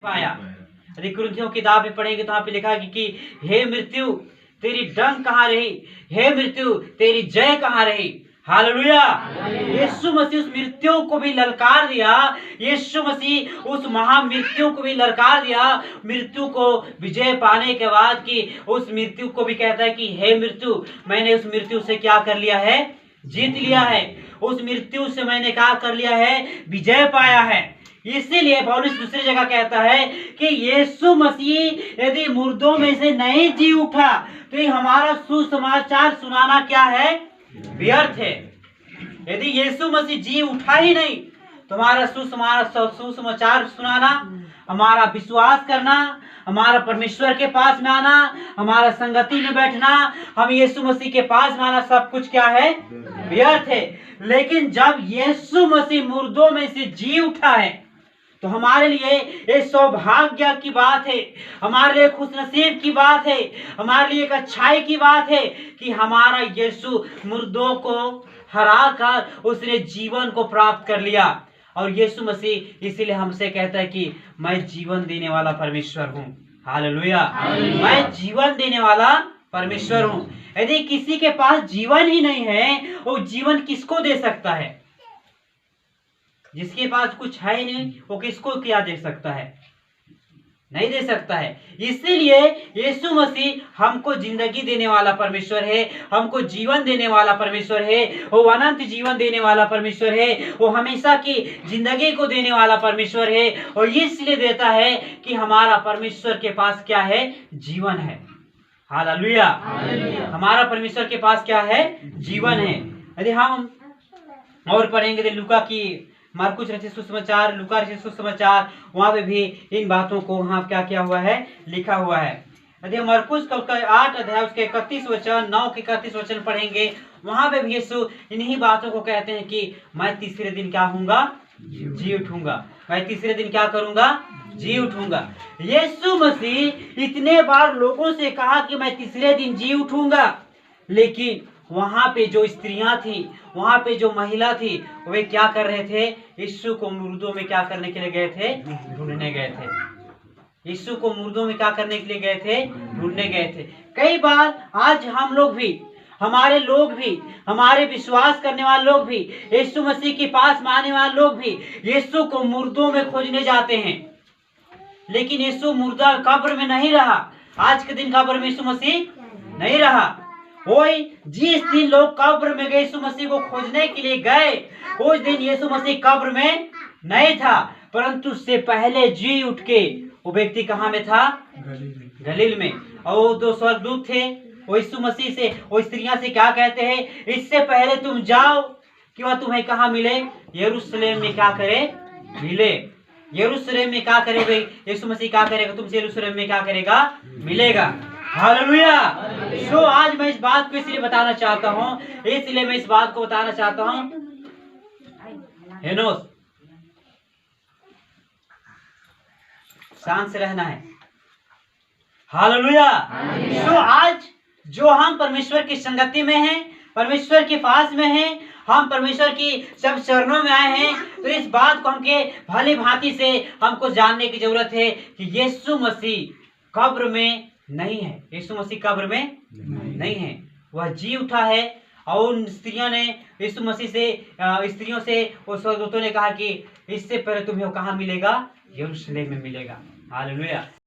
पाया। यदि कुरिन्थियों की किताब में पढ़ेंगे तो वहां पे लिखा है कि हे मृत्यु तेरी डंक कहाँ रही, हे मृत्यु तेरी जय कहाँ रही। हालेलुया। यीशु मसीह उस मृत्यु को भी ललकार दिया, यीशु मसीह उस महामृत्यु को भी ललकार दिया। मृत्यु को विजय पाने के बाद कि उस मृत्यु को भी कहता है कि हे मृत्यु मैंने उस मृत्यु से क्या कर लिया है, जीत लिया है। उस मृत्यु से मैंने क्या कर लिया है, विजय पाया है। इसीलिए पौलुस दूसरी जगह कहता है कि यीशु मसीह यदि मुर्दों में से नहीं जी उठा तो हमारा सुसमाचार सुनाना क्या है, व्यर्थ है। यदि यीशु मसीह जी उठा ही नहीं तो हमारा सुसमाचार सुनाना, हमारा विश्वास करना, हमारा परमेश्वर के पास में आना, हमारा संगति में बैठना, हम यीशु मसीह के पास में आना, सब कुछ क्या है, व्यर्थ है। लेकिन जब यीशु मसीह मुर्दों में से जी उठा है तो हमारे लिए एक सौभाग्य की बात है, हमारे लिए खुशनसीब की बात है, हमारे लिए एक अच्छाई की बात है कि हमारा यीशु मुर्दों को हरा कर उसने जीवन को प्राप्त कर लिया। और यीशु मसीह इसीलिए हमसे कहता है कि मैं जीवन देने वाला परमेश्वर हूँ। हालेलुया। मैं जीवन देने वाला परमेश्वर हूँ। यदि किसी के पास जीवन ही नहीं है वो जीवन किसको दे सकता है? जिसके पास कुछ है ही नहीं वो किसको क्या दे सकता है? नहीं दे सकता है। इसीलिए यीशु मसीह हमको जिंदगी देने वाला परमेश्वर है, हमको जीवन देने वाला परमेश्वर है, वो अनंत जीवन देने वाला परमेश्वर है, वो हमेशा की जिंदगी को देने वाला परमेश्वर है। और इसलिए देता है कि हमारा परमेश्वर के पास क्या है, जीवन है। हालेलुया। हमारा परमेश्वर के पास क्या है, जीवन है। यदि हम और पढ़ेंगे तो लूका की मरकुस रचित सुसमाचार, लूका रचित सुसमाचार, वहां पे भी इन बातों को वहां क्या किया हुआ है, लिखा हुआ है। यदि मरकुस का 8 अध्याय उसके 31 वचन 9 के 31 वचन पढ़ेंगे, वहां पे भी यीशु इन्हीं बातों को कहते हैं कि मैं तीसरे दिन क्या होऊंगा, जी उठूंगा। मैं तीसरे दिन क्या करूंगा, जी उठूंगा। यीशु मसीह इतने बार लोगों से कहा कि मैं तीसरे दिन जी उठूंगा, लेकिन वहां पे जो स्त्रियां थी, वहां पे जो महिला थी, वे क्या कर रहे थे, यीशु को मुर्दों में क्या करने के लिए गए थे, ढूंढने गए थे। यीशु को मुर्दों में क्या करने के लिए गए थे, ढूंढने गए थे। कई बार आज हम लोग भी, हमारे लोग भी, हमारे विश्वास करने वाले लोग भी, यीशु मसीह के पास मानने वाले लोग भी यीशु को मुर्दों में खोजने जाते हैं। लेकिन यीशु मुर्दा कब्र में नहीं रहा। आज के दिन कब्र में यीशु मसीह नहीं रहा। वही जिस दिन लोग कब्र में गए यीशु मसीह को खोजने के लिए गए, उस दिन यीशु मसीह कब्र में नहीं था, परंतु उससे पहले जी उठ के वो व्यक्ति कहाँ में था, गलील में। और वो 2 स्वर्गदूत थे, वो यीशु मसीह से, वो स्त्रियां से क्या कहते हैं, इससे पहले तुम जाओ कि वह तुम्हें कहाँ मिले, यरूशलेम में क्या करे, मिले। यरूशलेम में क्या करे भाई, यीशु मसीह क्या करेगा, तुमसे यरूशलेम में क्या करेगा, मिलेगा। हालेलुया। सो आज मैं इस बात को इसलिए बताना चाहता हूँ, इसलिए मैं इस बात को बताना चाहता हूँ, हेनोस शांत से रहना है। हालेलुया। सो आज जो हम परमेश्वर की संगति में हैं, परमेश्वर के पास में हैं, हम परमेश्वर की सब चरणों में आए हैं, तो इस बात को हमके भली भांति से हमको जानने की जरूरत है कि यीशु मसीह कब्र में नहीं है। यीशु मसीह कब्र में नहीं है, वह जी उठा है। और उन स्त्रियों ने यीशु मसीह से, स्त्रियों से उस स्वर्गदूतों ने कहा कि इससे पहले तुम्हें कहाँ मिलेगा, यरूशलेम में मिलेगा। हालेलुया।